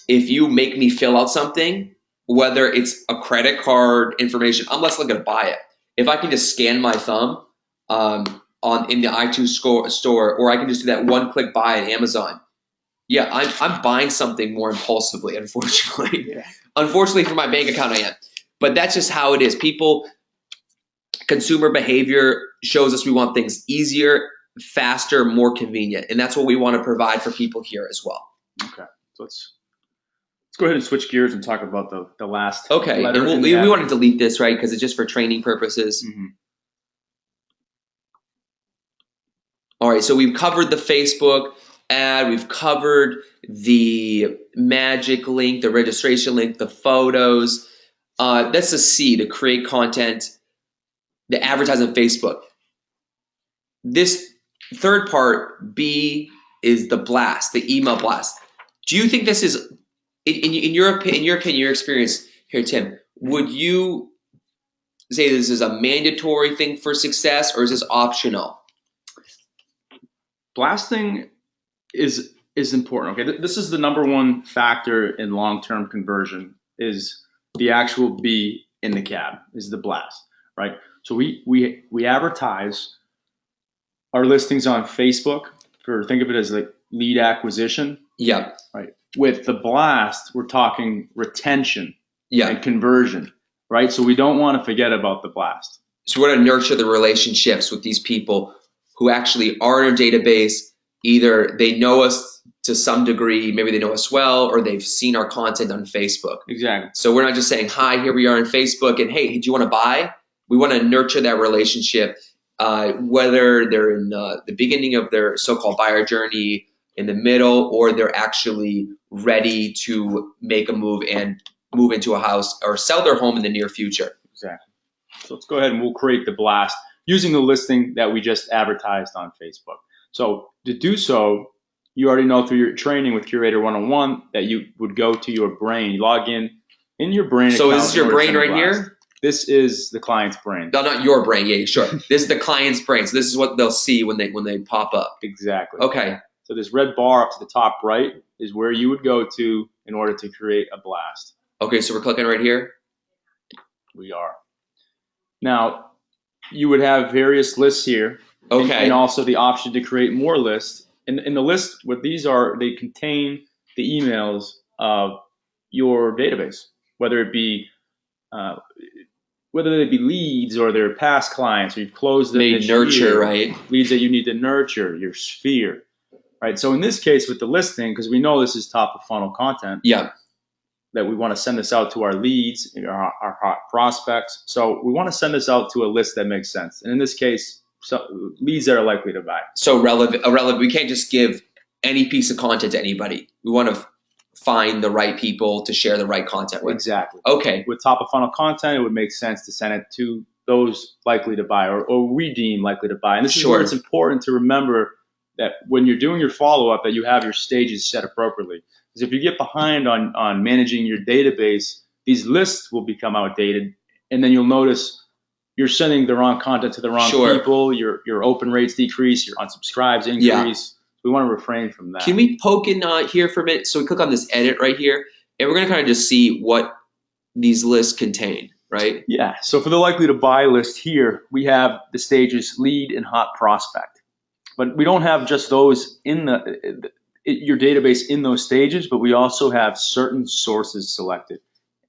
if you make me fill out something, whether it's a credit card information, I'm less likely to buy it. If I can just scan my thumb in the iTunes store, or I can just do that one-click buy at Amazon, yeah, I'm buying something more impulsively, unfortunately. Yeah. Unfortunately for my bank account, I am. But that's just how it is. Consumer behavior shows us we want things easier, faster, more convenient. And that's what we want to provide for people here as well. Okay. So let's go ahead and switch gears and talk about the last okay. letter. And we want to delete this, right? Because it's just for training purposes. All right. So we've covered the Facebook ad. We've covered the magic link, the registration link, the photos. That's the C, to create content, the advertise on Facebook. This third part, B, is the blast, the email blast. Do you think this is, in your opinion, your experience here, Tim, would you say this is a mandatory thing for success, or is this optional? Blasting is important. Okay, this is the number one factor in long-term conversion, is the actual B in the cab, is the blast, right? So we advertise our listings on Facebook think of it as like lead acquisition. Yeah. Right. With the blast, we're talking retention and conversion, right? So we don't want to forget about the blast. So we're going to nurture the relationships with these people who actually are in our database. Either they know us to some degree, maybe they know us well, or they've seen our content on Facebook. Exactly. So we're not just saying, hi, here we are on Facebook, and hey, do you want to buy? We want to nurture that relationship, whether they're in the beginning of their so-called buyer journey, in the middle, or they're actually ready to make a move and move into a house or sell their home in the near future. Exactly. So let's go ahead and we'll create the blast. using the listing that we just advertised on Facebook. So to do so, you already know through your training with Curator 101 that you would go to your brain, you log in your brain. So account is this your in order to brain send a right blast. here? This is the client's brain. No, not your brain. Yeah, sure. This is the client's brain. So this is what they'll see when they pop up. Exactly. Okay. So this red bar up to the top right is where you would go to in order to create a blast. Okay, so we're clicking right here. We are. Now, you would have various lists here. Okay. And also the option to create more lists. In the list, what these are, they contain the emails of your database, whether they be leads or they're past clients, or you've closed them. They nurture, right? Leads that you need to nurture, your sphere, right? So in this case with the listing, because we know this is top of funnel content, Yeah. that we want to send this out to our leads, our hot prospects. So we want to send this out to a list that makes sense. And in this case, leads that are likely to buy. So relevant. We can't just give any piece of content to anybody. We want to find the right people to share the right content with. Exactly. Okay. With top of funnel content, it would make sense to send it to those likely to buy or we deem likely to buy. And this is where it's important to remember that when you're doing your follow-up that you have your stages set appropriately. Because if you get behind on managing your database, these lists will become outdated, and then you'll notice you're sending the wrong content to the wrong people, your open rates decrease, your unsubscribes increase. Yeah. We want to refrain from that. Can we poke in here for a minute? So we click on this edit right here, and we're going to kind of just see what these lists contain, right? Yeah. So for the likely to buy list here, we have the stages lead and hot prospect. But we don't have just those in your database in those stages, but we also have certain sources selected.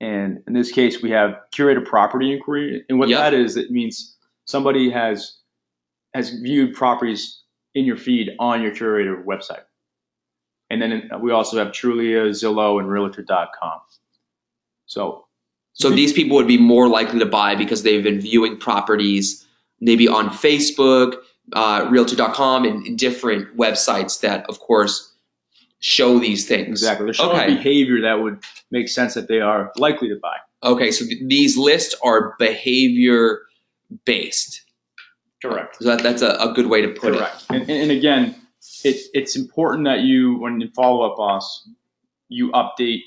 And in this case, we have curated property inquiry. And what that is, it means somebody has viewed properties in your feed on your curator website. And then we also have Trulia, Zillow, and Realtor.com. So these people would be more likely to buy because they've been viewing properties maybe on Facebook, Realtor.com, and different websites that, of course, show these things. Exactly. They're showing behavior that would make sense that they are likely to buy. Okay, so these lists are behavior based. Correct. So that's a good way to put it. And again, it's important that you, when you follow up us, you update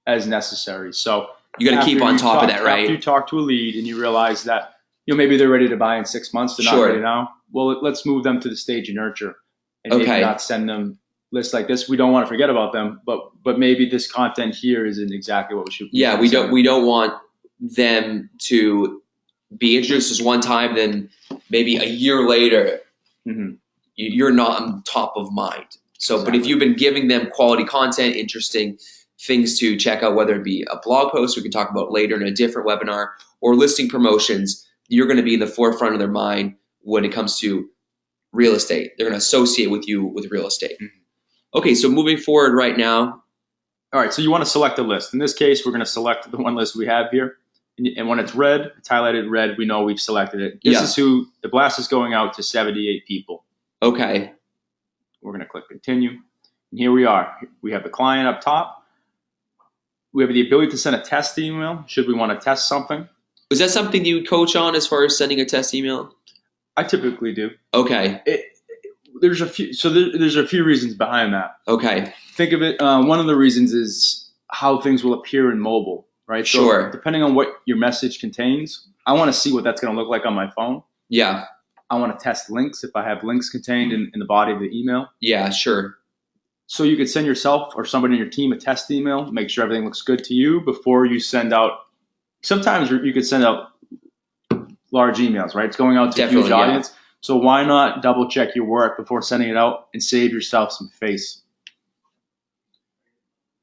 as necessary. So you got to keep on top of that, right? After you talk to a lead and you realize that maybe they're ready to buy in 6 months, they're not ready now. Well, let's move them to the stage of nurture and maybe not send them lists like this. We don't want to forget about them, but maybe this content here isn't exactly what we should. Yeah, we don't want them to be introduced as one time, then maybe a year later, you're not on top of mind. So, But if you've been giving them quality content, interesting things to check out, whether it be a blog post we can talk about later in a different webinar, or listing promotions, you're going to be in the forefront of their mind when it comes to real estate. They're going to associate with you with real estate. Okay, so moving forward right now. All right, so you want to select a list. In this case, we're going to select the one list we have here. And when it's red, it's highlighted red, we know we've selected it. This is who the blast is going out to 78 people. Okay. We're going to click continue. And here we are. We have the client up top. We have the ability to send a test email should we want to test something. Is that something you coach on as far as sending a test email? I typically do. Okay. There's a few reasons behind that. Okay. Think of it. One of the reasons is how things will appear in mobile, right? Sure. So depending on what your message contains, I want to see what that's going to look like on my phone. Yeah. I want to test links if I have links contained in the body of the email. Yeah, sure. So you could send yourself or somebody in your team a test email, make sure everything looks good to you before you send out. Sometimes you could send out large emails, right? It's going out to a huge audience. So why not double check your work before sending it out and save yourself some face?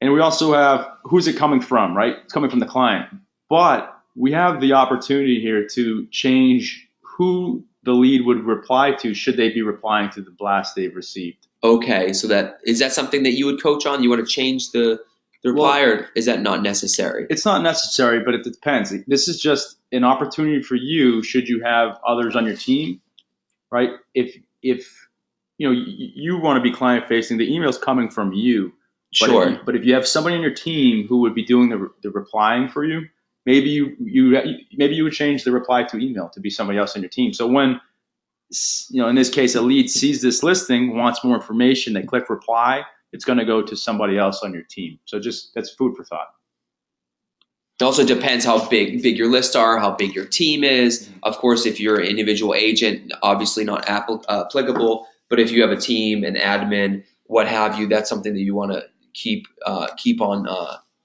And we also have who's it coming from, right? It's coming from the client. But we have the opportunity here to change who the lead would reply to should they be replying to the blast they've received. Okay, so is that something that you would coach on? You want to change the reply, or is that not necessary? It's not necessary, but it depends. This is just an opportunity for you should you have others on your team, right? If you want to be client facing, the email's coming from you. Sure. But if you have somebody on your team who would be doing the replying for you, maybe you would change the reply to email to be somebody else on your team. So when, in this case, a lead sees this listing, wants more information, they click reply, it's going to go to somebody else on your team. So that's food for thought. It also depends how big your lists are, how big your team is. Of course, if you're an individual agent, obviously not applicable. But if you have a team, an admin, what have you, that's something that you want to keep on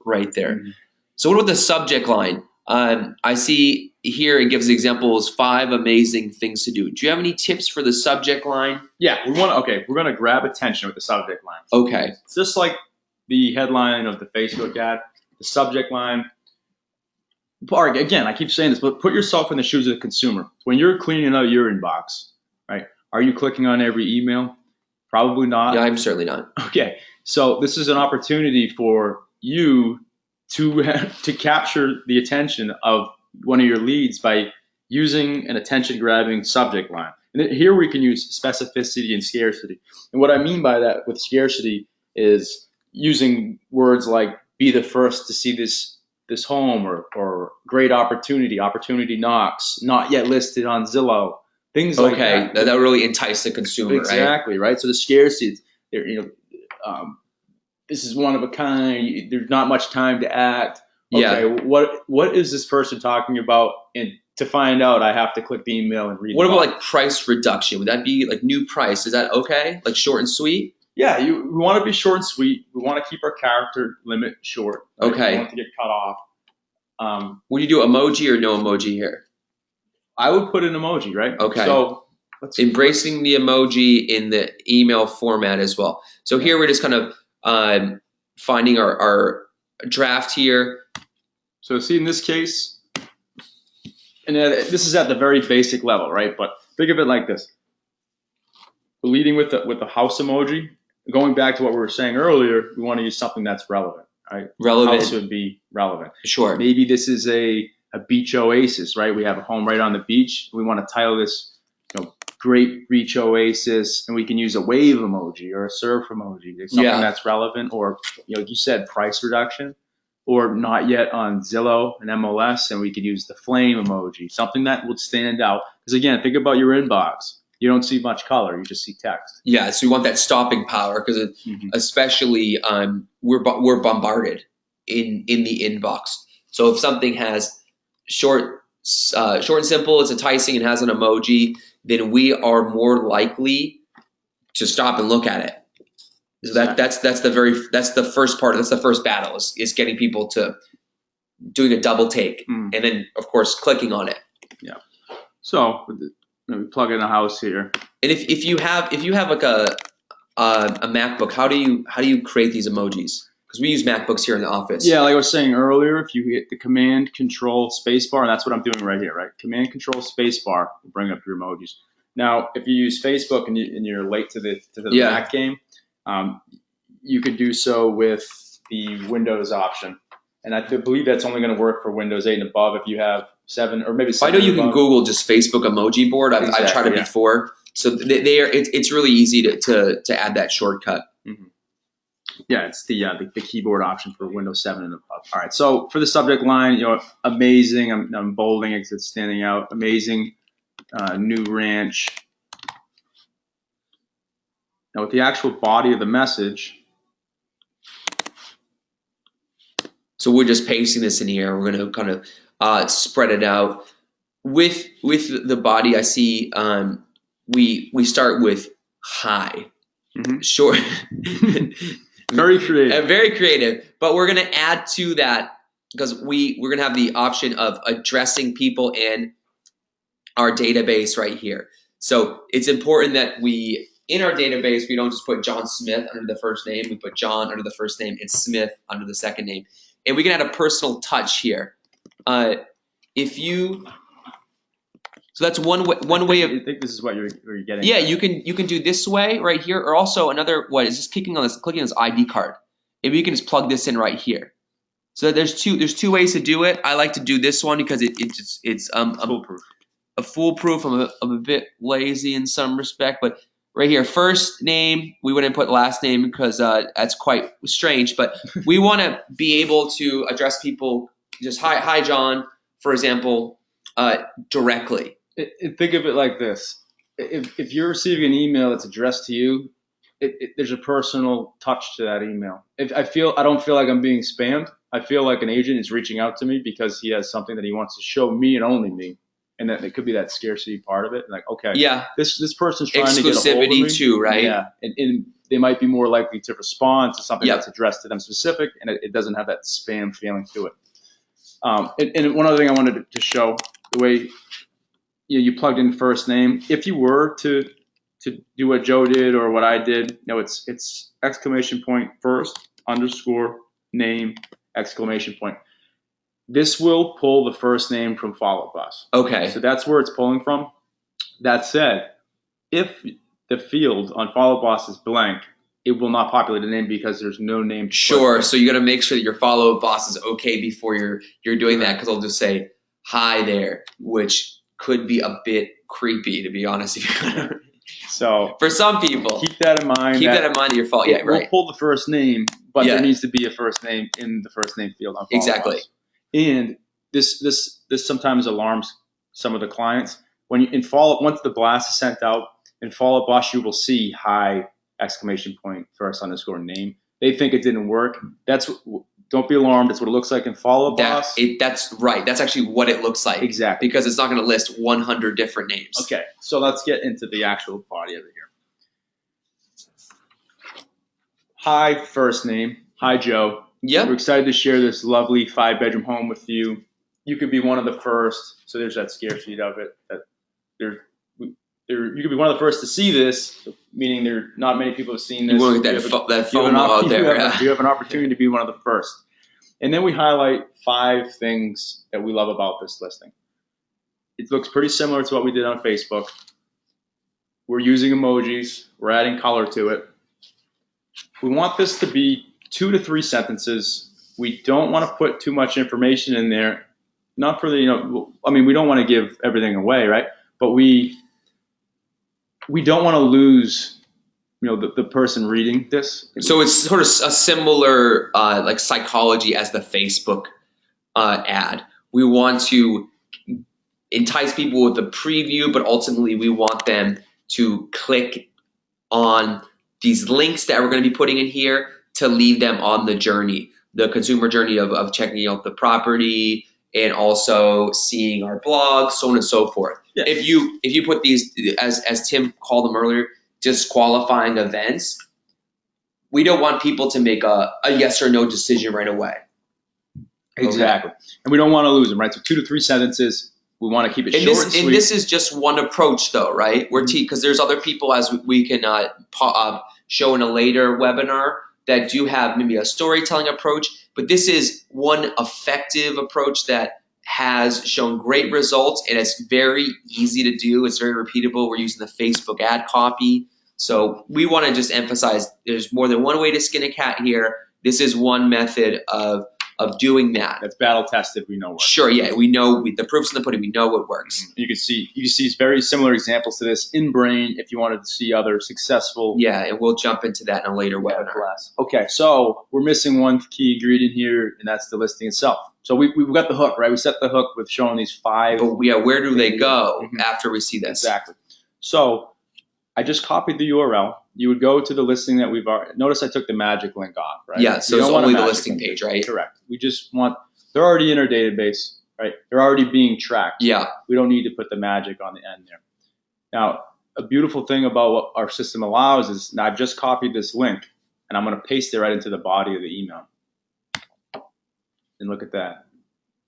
right there. Mm-hmm. So what about the subject line? I see here it gives examples 5 amazing things to do. Do you have any tips for the subject line? Yeah, we're going to grab attention with the subject line. Okay. It's just like the headline of the Facebook ad, the subject line. Again, I keep saying this, but put yourself in the shoes of the consumer. When you're cleaning out your inbox, right? Are you clicking on every email? Probably not. Yeah, I'm certainly not. Okay, so this is an opportunity for you to capture the attention of one of your leads by using an attention-grabbing subject line. And here we can use specificity and scarcity. And what I mean by that with scarcity is using words like "be the first to see this home," or "great opportunity knocks, not yet listed on Zillow," things like that. Okay, that really entice the consumer, exactly, right? So the scarcity, this is one of a kind. There's not much time to act. Okay, Yeah. What is this person talking about? And to find out, I have to click the email and read. What about like price reduction? Would that be like new price? Is that okay? Like short and sweet? Yeah, we want to be short and sweet. We want to keep our character limit short. Right? Okay. We want to get cut off. Would you do emoji or no emoji here? I would put an emoji, right? Okay. So embracing the emoji in the email format as well. So here we're just kind of finding our draft here. So see, in this case, and this is at the very basic level, right? But think of it like this: we're leading with the house emoji. Going back to what we were saying earlier, we want to use something that's relevant, right? Relevant. House would be relevant. Sure. Maybe this is a beach oasis, right? We have a home right on the beach. We want to title this, great beach oasis, and we can use a wave emoji or a surf emoji. It's something that's relevant, or like you said, price reduction, or not yet on Zillow and MLS, and we could use the flame emoji, something that would stand out. Because again, think about your inbox. You don't see much color; you just see text. Yeah, so we want that stopping power because especially we're bombarded in the inbox. So if something has short and simple, it's enticing, and has an emoji, then we are more likely to stop and look at it. So that's the first part. That's the first battle is getting people to doing a double take, and then of course clicking on it. Yeah. So we plug in a house here. And if you have like a MacBook, how do you create these emojis? Because we use MacBooks here in the office. Yeah, like I was saying earlier, if you hit the Command Control Spacebar, and that's what I'm doing right here, right? Command Control Spacebar will bring up your emojis. Now, if you use Facebook and you're late to the Mac game, you could do so with the Windows option, and I believe that's only going to work for Windows 8 and above. If you have 7 or maybe 7 I know you above. can Google just Facebook emoji board. I've tried it before, so it's really easy to add that shortcut. Mm-hmm. Yeah, it's the keyboard option for Windows 7 and above. All right, so for the subject line, amazing. I'm bolding it because it's standing out. Amazing, new ranch. Now with the actual body of the message. So we're just pasting this in here. We're going to kind of spread it out with the body. I see we start with hi. Mm-hmm. Short. Very creative. Very creative. But we're going to add to that because we're going to have the option of addressing people in our database right here. So it's important that in our database, we don't just put John Smith under the first name. We put John under the first name and Smith under the second name. And we can add a personal touch here. So that's one way of. I think this is what you're getting. Yeah, you can do this way right here, or also another way is just clicking on this ID card. Maybe you can just plug this in right here. So there's two ways to do it. I like to do this one because it's foolproof. Foolproof. I'm a bit lazy in some respect, but right here, first name, we wouldn't put last name because that's quite strange. But we want to be able to address people just hi John, for example, directly. Think of it like this: if you're receiving an email that's addressed to you, there's a personal touch to that email. I don't feel like I'm being spammed. I feel like an agent is reaching out to me because he has something that he wants to show me and only me, and that it could be that scarcity part of it. Like, okay, Yeah, this person's trying to get a hold of me. exclusivity too, right? Yeah, and they might be more likely to respond to something Yep. that's addressed to them specific, and it doesn't have that spam feeling to it. And one other thing I wanted to show, the way you plugged in first name. If you were to do what Joe did or what I did, it's exclamation point first underscore name exclamation point. This will pull the first name from Follow Up Boss. Okay. So that's where it's pulling from. That said, if the field on Follow Up Boss is blank, it will not populate a name because there's no name. To Sure. put. So you got to make sure that your Follow Up Boss is okay before you're doing that, because I'll just say hi there, which could be a bit creepy, to be honest. So For some people, keep that in mind. keep that in mind. Your fault. Yeah, We'll right. pull the first name, but Yeah. there needs to be a first name in the first name field on Follow Up Exactly. Boss. And this sometimes alarms some of the clients. When you in follow up, once the blast is sent out, in Follow Up Boss, you will see hi exclamation point first underscore name. They think it didn't work. Don't be alarmed. That's what it looks like in Follow Up Boss. That's right. That's actually what it looks like. Exactly. Because it's not going to list 100 different names. Okay, so let's get into the actual body of it here. Hi, first name. Hi, Joe. We're Yep. excited to share this lovely 5-bedroom home with you. You could be one of the first. So there's that scarcity of it. That you could be one of the first to see this, meaning there not many people have seen this. You want to get that FOMO out there. You have an opportunity to be one of the first. And then we highlight 5 things that we love about this listing. It looks pretty similar to what we did on Facebook. We're using emojis. We're adding color to it. We want this to be 2 to 3 sentences. We don't want to put too much information in there. Not for the, we don't want to give everything away, right? But we don't want to lose, the person reading this. So it's sort of a similar like psychology as the Facebook ad. We want to entice people with a preview, but ultimately we want them to click on these links that we're going to be putting in here to lead them on the journey, the consumer journey of checking out the property and also seeing our blog, so on and so forth. Yes. If you put these, as Tim called them earlier, disqualifying events, we don't want people to make a yes or no decision right away. Exactly. And we don't want to lose them, right? So 2 to 3 sentences. We want to keep it short and sweet. And this is just one approach, though, right? Because there's other people, as we can show in a later webinar, that do have maybe a storytelling approach. But this is one effective approach that has shown great results, and it's very easy to do. It's very repeatable. We're using the Facebook ad copy. So we want to just emphasize there's more than one way to skin a cat here. This is one method of doing that. That's battle tested. We know works. Sure, yeah, we know the proof's in the pudding. We know it works. You can see very similar examples to this in Brain if you wanted to see other successful. Yeah, and we'll jump into that in a later webinar. Class. Okay, so we're missing one key ingredient here, and that's the listing itself. So we've got the hook, right? We set the hook with showing these 5. But yeah, where do they go after we see this? Exactly. So I just copied the URL. You would go to the listing that we've already. Notice I took the magic link off, right? Yeah, so it's only the listing page, right? Correct. We just want, they're already in our database, right? They're already being tracked. Yeah. We don't need to put the magic on the end there. Now, a beautiful thing about what our system allows is now I've just copied this link and I'm going to paste it right into the body of the email. And look at that.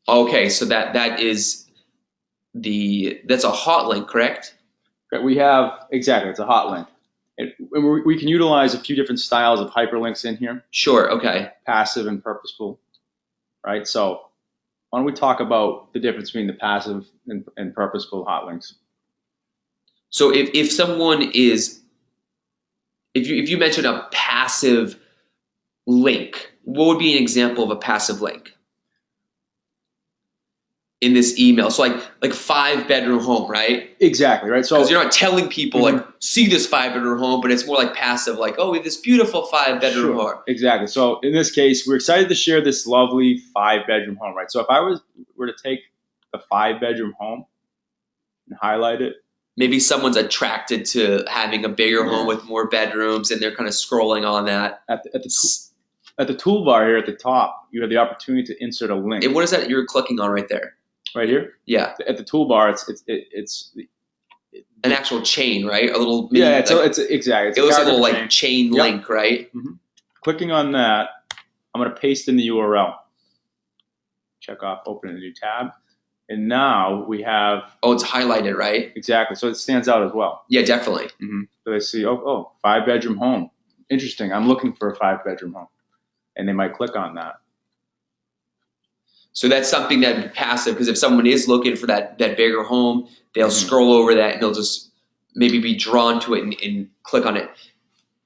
Okay, so that's a hot link, correct? We have, exactly, it's a hot link. We can utilize a few different styles of hyperlinks in here. Sure, okay. Passive and purposeful, right? So why don't we talk about the difference between the passive and purposeful hot links? So if someone is, if you mentioned a passive link, what would be an example of a passive link? in this email. So like 5-bedroom home, right? Exactly, right? So Because you're not telling people like see this 5-bedroom home, but it's more like passive, like, oh, we have this beautiful 5-bedroom home. Exactly. So in this case, we're excited to share this lovely 5-bedroom home, right? So if I were to take the 5-bedroom home and highlight it, maybe someone's attracted to having a bigger home with more bedrooms, and they're kind of scrolling on that. At the toolbar here at the top, you have the opportunity to insert a link. And what is that you're clicking on right there? Right here? Yeah. At the toolbar, it's an actual chain, right? A little mini, it's exactly. It looks like a little like chain link, right? Clicking on that, I'm going to paste in the URL. Check off open a new tab. And now we have... Oh, it's highlighted, right? Exactly. So it stands out as well. Yeah, definitely. So they see, 5-bedroom home. Interesting. I'm looking for a 5-bedroom home. And they might click on that. So that's something that'd be passive, because if someone is looking for that bigger home, they'll scroll over that and they'll just maybe be drawn to it and click on it.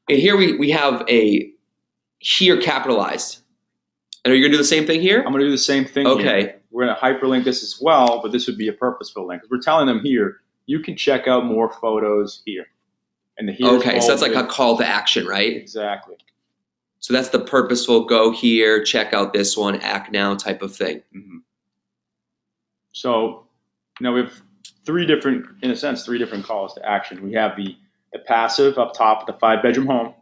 And here we have a here capitalized. And are you going to do the same thing here? I'm going to do the same thing here. We're going to hyperlink this as well, but this would be a purposeful link. We're telling them here, you can check out more photos here. And the so that's like a call to action, right? Exactly. So that's the purposeful go here, check out this one, act now type of thing. So now we have three different calls to action. We have the passive up top of the 5-bedroom home.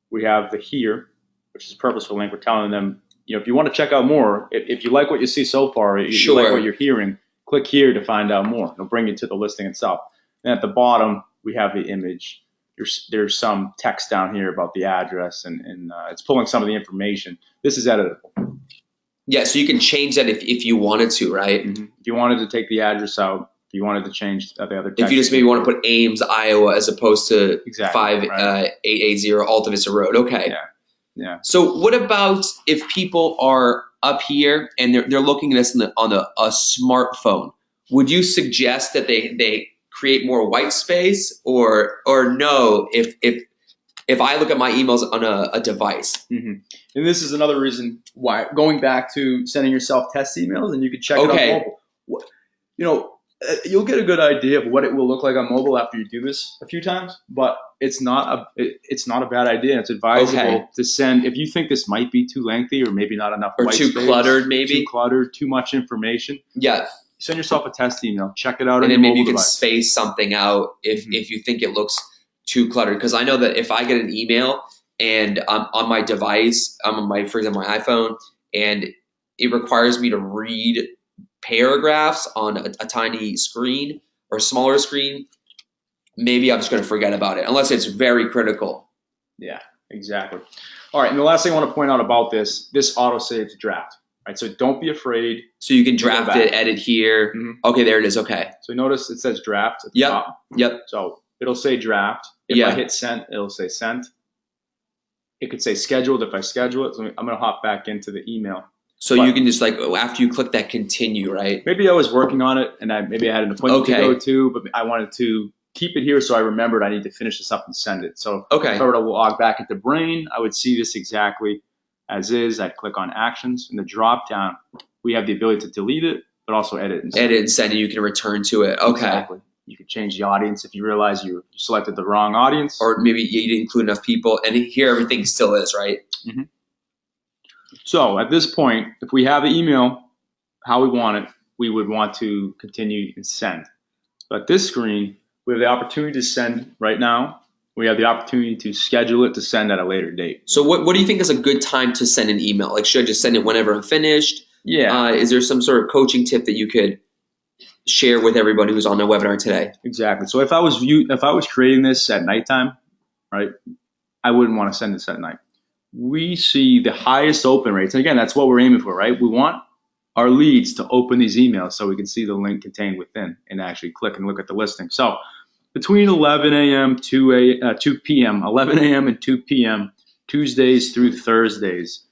We have the here, which is a purposeful link. We're telling them, if you want to check out more, if you like what you see so far, you like what you're hearing, click here to find out more. It'll bring you to the listing itself. And at the bottom, we have the image. There's some text down here about the address, and it's pulling some of the information. This is editable. Yeah, so you can change that if you wanted to, right? If you wanted to take the address out, if you wanted to change the other text. If you just maybe want to put Ames, Iowa, as opposed to 5880 Alta Vista Road. Okay. Yeah. So what about if people are up here and they're looking at this on a smartphone? Would you suggest that they create more white space, or no, if I look at my emails on a device? And this is another reason why, going back to sending yourself test emails, and you can check it on mobile. You'll get a good idea of what it will look like on mobile after you do this a few times, but it's not a bad idea. It's advisable to send, if you think this might be too lengthy or maybe not enough white space. Or too cluttered, maybe. Too cluttered, too much information. Yeah. Send yourself a test email. Check it out. And then maybe you can space something out if you think it looks too cluttered. Because I know that if I get an email and I'm on my device, for example, my iPhone, and it requires me to read paragraphs on a tiny screen or smaller screen, maybe I'm just going to forget about it unless it's very critical. Yeah, exactly. All right, and the last thing I want to point out about this auto saves draft. Right, so don't be afraid. So you can draft it, edit here. Okay, there it is. Okay. So notice it says draft at the top. Yep. So it'll say draft. If I hit send, it'll say sent. It could say scheduled if I schedule it. So I'm going to hop back into the email. So you can just after you click that continue, right? Maybe I was working on it and maybe I had an appointment to go to, but I wanted to keep it here so I remembered I need to finish this up and send it. So if I were to log back into Brain, I would see this exactly as is. I'd click on actions. In the drop down, we have the ability to delete it, but also edit and send. Edit and send, and you can return to it. Okay. Exactly. You could change the audience if you realize you selected the wrong audience. Or maybe you didn't include enough people, and here everything still is, right? So at this point, if we have the email how we want it, we would want to continue and send. But this screen, we have the opportunity to send right now. We have the opportunity to schedule it to send at a later date. So what do you think is a good time to send an email? Like, should I just send it whenever I'm finished? Yeah. Is there some sort of coaching tip that you could share with everybody who's on the webinar today? Exactly. So if I was creating this at nighttime, right, I wouldn't want to send this at night. We see the highest open rates. And again, that's what we're aiming for, right? We want our leads to open these emails so we can see the link contained within and actually click and look at the listing. So between 11 a.m. 2 p.m., 11 a.m. and 2 p.m., Tuesdays through Thursdays,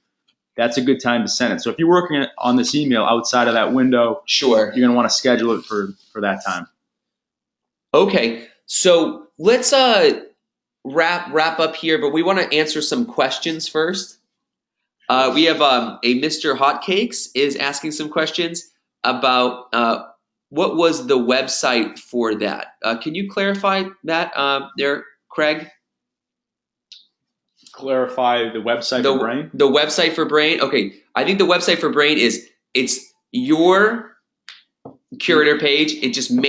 that's a good time to send it. So if you're working on this email outside of that window, sure, you're going to want to schedule it for that time. Okay, so let's wrap up here, but we want to answer some questions first. We have a Mr. Hotcakes is asking some questions. about what was the website for that. Can you clarify that there, Craig? Clarify the website for Brain? The website for Brain? Okay, I think the website for Brain it's your curator page. It just in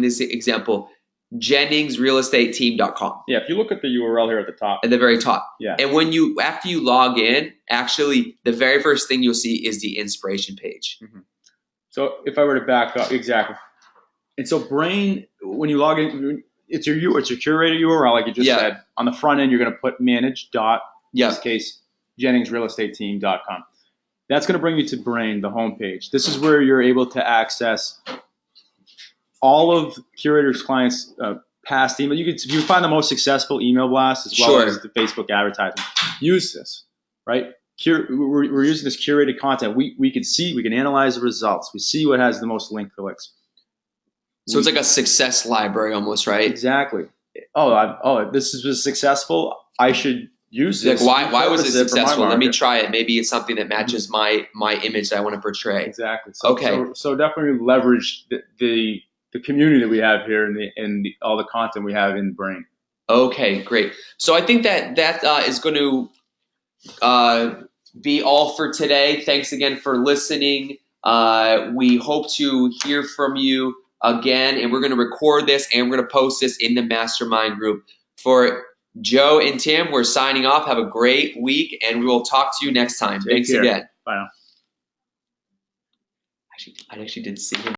this example, JenningsRealEstateTeam.com. Yeah, if you look at the URL here at the top. At the very top. Yeah. And after you log in, actually the very first thing you'll see is the inspiration page. Mm-hmm. So if I were to back up, exactly. And so Brain, when you log in, it's your curator URL, like you just said. On the front end, you're going to put manage dot, in this case, JenningsRealEstateTeam.com. That's going to bring you to Brain, the homepage. This is where you're able to access all of Curator's clients' past email. You can find the most successful email blasts as well as the Facebook advertising. Use this, right? We're using this curated content. We can analyze the results. We see what has the most link clicks. So it's like a success library almost, right? Exactly. This was successful. I should use this. Like why was it successful? Let me try it. Maybe it's something that matches my image that I want to portray. Exactly. So definitely leverage the community that we have here and all the content we have in Brain. Okay, great. So I think that is going to be all for today. Thanks again for listening. We hope to hear from you again, and we're going to record this and we're going to post this in the mastermind group. For Joe and Tim, we're signing off. Have a great week, and we will talk to you next time. Thanks again. Bye now. I actually didn't see him.